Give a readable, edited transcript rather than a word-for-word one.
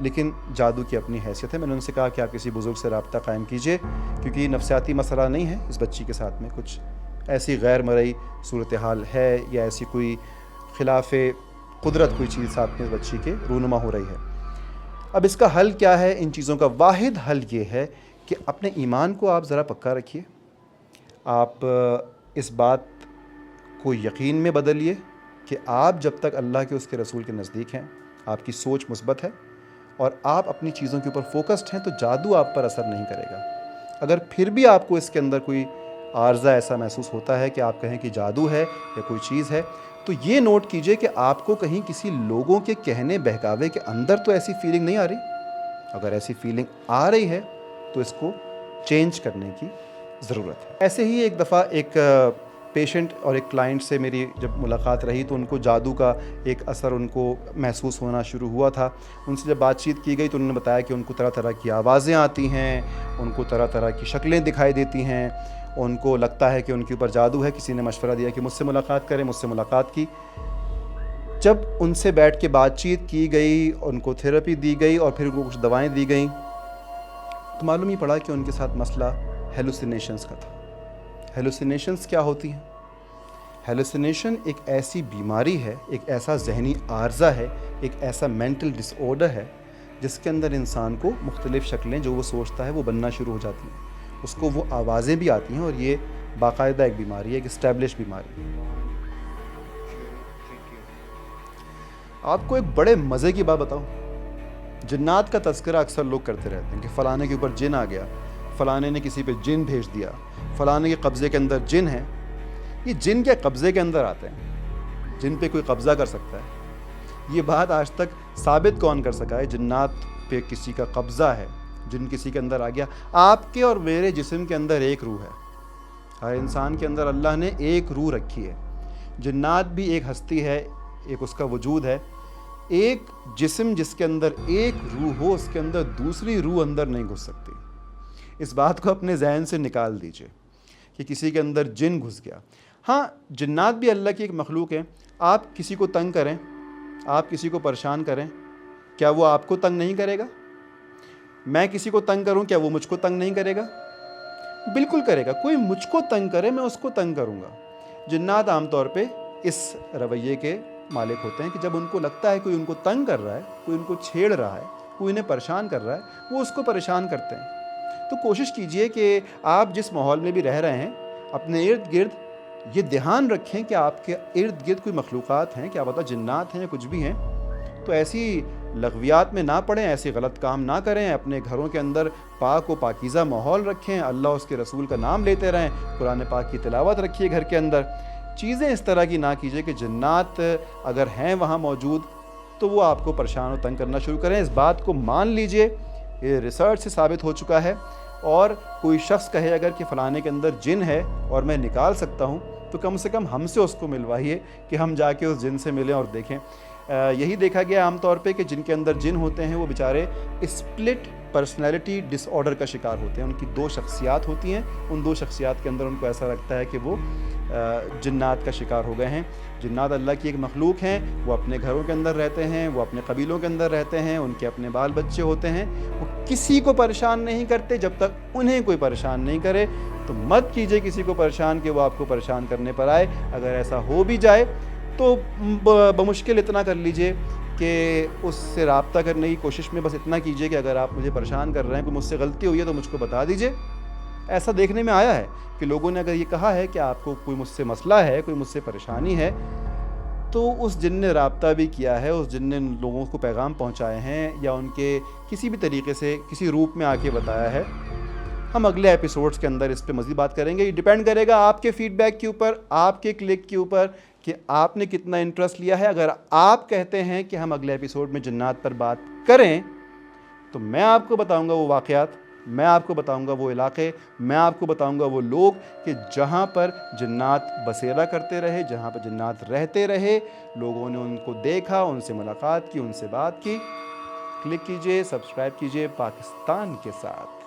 لیکن جادو کی اپنی حیثیت ہے. میں نے ان سے کہا کہ آپ کسی بزرگ سے رابطہ قائم کیجئے, کیونکہ یہ نفسیاتی مسئلہ نہیں ہے, اس بچی کے ساتھ میں کچھ ایسی غیر مرئی صورتحال ہے یا ایسی کوئی خلاف قدرت کوئی چیز ساتھ میں اس بچی کے رونما ہو رہی ہے. اب اس کا حل کیا ہے؟ ان چیزوں کا واحد حل یہ ہے کہ اپنے ایمان کو آپ ذرا پکا رکھیے. آپ اس بات کو یقین میں بدلیے کہ آپ جب تک اللہ کے اس کے رسول کے نزدیک ہیں, آپ کی سوچ مثبت ہے اور آپ اپنی چیزوں کے اوپر فوکسڈ ہیں, تو جادو آپ پر اثر نہیں کرے گا. اگر پھر بھی آپ کو اس کے اندر کوئی عارضہ ایسا محسوس ہوتا ہے کہ آپ کہیں کہ جادو ہے یا کوئی چیز ہے, تو یہ نوٹ کیجئے کہ آپ کو کہیں کسی لوگوں کے کہنے بہکاوے کے اندر تو ایسی فیلنگ نہیں آ رہی. اگر ایسی فیلنگ آ رہی ہے تو اس کو چینج کرنے کی ضرورت ہے. ایسے ہی ایک دفعہ ایک پیشنٹ اور ایک کلائنٹ سے میری جب ملاقات رہی تو ان کو جادو کا ایک اثر ان کو محسوس ہونا شروع ہوا تھا. ان سے جب بات چیت کی گئی تو انہوں نے بتایا کہ ان کو طرح طرح کی آوازیں آتی ہیں, ان کو طرح طرح کی شکلیں دکھائی دیتی ہیں, ان کو لگتا ہے کہ ان کے اوپر جادو ہے. کسی نے مشورہ دیا کہ مجھ سے ملاقات کریں, مجھ سے ملاقات کی. جب ان سے بیٹھ کے بات چیت کی گئی, ان کو تھیراپی دی گئی اور پھر ان کو کچھ دوائیں دی گئیں, تو معلوم ہی پڑا کہ ان کے ساتھ مسئلہ ہیلوسینیشنز کا تھا. ہیلوسینیشنز کیا ہوتی ہیں؟ ہیلوسینیشن ایک ایسی بیماری ہے, ایک ایسا ذہنی عارضہ ہے, ایک ایسا مینٹل ڈس آرڈر ہے جس کے اندر انسان کو مختلف شکلیں جو وہ سوچتا ہے وہ بننا شروع ہو جاتی ہیں. اس کو وہ آوازیں بھی آتی ہیں, اور یہ باقاعدہ ایک بیماری ہے, ایک اسٹیبلش بیماری ہے. آپ کو ایک بڑے مزے کی بات بتاؤں, جنات کا تذکرہ اکثر لوگ کرتے رہتے ہیں کہ فلانے کے اوپر جن آ گیا, فلانے نے کسی پہ جن بھیج دیا, فلانے کے قبضے کے اندر جن ہے. یہ جن کے قبضے کے اندر آتے ہیں؟ جن پہ کوئی قبضہ کر سکتا ہے؟ یہ بات آج تک ثابت کون کر سکا ہے جنات پہ کسی کا قبضہ ہے, جن کسی کے اندر آ گیا؟ آپ کے اور میرے جسم کے اندر ایک روح ہے. ہر انسان کے اندر اللہ نے ایک روح رکھی ہے. جنات بھی ایک ہستی ہے, ایک اس کا وجود ہے. ایک جسم جس کے اندر ایک روح ہو, اس کے اندر دوسری روح اندر نہیں گھس سکتی. اس بات کو اپنے ذہن سے نکال دیجئے کہ کسی کے اندر جن گھس گیا. ہاں, جنات بھی اللہ کی ایک مخلوق ہیں. آپ کسی کو تنگ کریں, آپ کسی کو پریشان کریں, کیا وہ آپ کو تنگ نہیں کرے گا؟ میں کسی کو تنگ کروں, کیا وہ مجھ کو تنگ نہیں کرے گا؟ بالکل کرے گا. کوئی مجھ کو تنگ کرے, میں اس کو تنگ کروں گا. جنات عام طور پہ اس رویے کے مالک ہوتے ہیں کہ جب ان کو لگتا ہے کوئی ان کو تنگ کر رہا ہے, کوئی ان کو چھیڑ رہا ہے, کوئی انہیں پریشان کر رہا ہے, وہ اس کو پریشان کرتے ہیں. تو کوشش کیجئے کہ آپ جس ماحول میں بھی رہ رہے ہیں, اپنے ارد گرد یہ دھیان رکھیں کہ آپ کے ارد گرد کوئی مخلوقات ہیں, کیا پتہ جنات ہیں یا کچھ بھی ہیں. تو ایسی لغویات میں نہ پڑیں, ایسے غلط کام نہ کریں. اپنے گھروں کے اندر پاک و پاکیزہ ماحول رکھیں, اللہ اس کے رسول کا نام لیتے رہیں, قرآن پاک کی تلاوت رکھیے گھر کے اندر. چیزیں اس طرح کی نہ کیجیے کہ جنات اگر ہیں وہاں موجود تو وہ آپ کو پریشان و تنگ کرنا شروع کریں. اس بات کو مان لیجئے, یہ ریسرچ سے ثابت ہو چکا ہے. اور کوئی شخص کہے اگر کہ فلانے کے اندر جن ہے اور میں نکال سکتا ہوں, تو کم سے کم ہم سے اس کو ملوائیے کہ ہم جا کے اس جن سے ملیں اور دیکھیں. یہی دیکھا گیا عام طور پہ کہ جن کے اندر جن ہوتے ہیں وہ بیچارے اسپلٹ پرسنالٹی ڈس آرڈر کا شکار ہوتے ہیں. ان کی دو شخصیات ہوتی ہیں, ان دو شخصیات کے اندر ان کو ایسا لگتا ہے کہ وہ جنات کا شکار ہو گئے ہیں. جنات اللہ کی ایک مخلوق ہیں, وہ اپنے گھروں کے اندر رہتے ہیں, وہ اپنے قبیلوں کے اندر رہتے ہیں, ان کے اپنے بال بچے ہوتے ہیں, وہ کسی کو پریشان نہیں کرتے جب تک انہیں کوئی پریشان نہیں کرے. تو مت کیجئے کسی کو پریشان کہ وہ آپ کو پریشان کرنے پر آئے. اگر ایسا ہو بھی جائے تو بمشکل اتنا کر لیجئے کہ اس سے رابطہ کرنے کی کوشش میں بس اتنا کیجئے کہ اگر آپ مجھے پریشان کر رہے ہیں, کوئی مجھ سے غلطی ہوئی ہے تو مجھ کو بتا دیجئے. ایسا دیکھنے میں آیا ہے کہ لوگوں نے اگر یہ کہا ہے کہ آپ کو کوئی مجھ سے مسئلہ ہے, کوئی مجھ سے پریشانی ہے, تو اس جن نے رابطہ بھی کیا ہے, اس جن نے لوگوں کو پیغام پہنچائے ہیں یا ان کے کسی بھی طریقے سے کسی روپ میں آ کے بتایا ہے. ہم اگلے ایپیسوڈز کے اندر اس پہ مزید بات کریں گے. یہ ڈیپینڈ کرے گا آپ کے فیڈ بیک کے اوپر, آپ کے کلک کے اوپر کہ آپ نے کتنا انٹرسٹ لیا ہے. اگر آپ کہتے ہیں کہ ہم اگلے ایپیسوڈ میں جنات پر بات کریں تو میں آپ کو بتاؤں گا وہ واقعات, میں آپ کو بتاؤں گا وہ علاقے, میں آپ کو بتاؤں گا وہ لوگ کہ جہاں پر جنات بسیرا کرتے رہے, جہاں پر جنات رہتے رہے. لوگوں نے ان کو دیکھا, ان سے ملاقات کی, ان سے بات کی. کلک کیجئے, سبسکرائب کیجئے پاکستان کے ساتھ.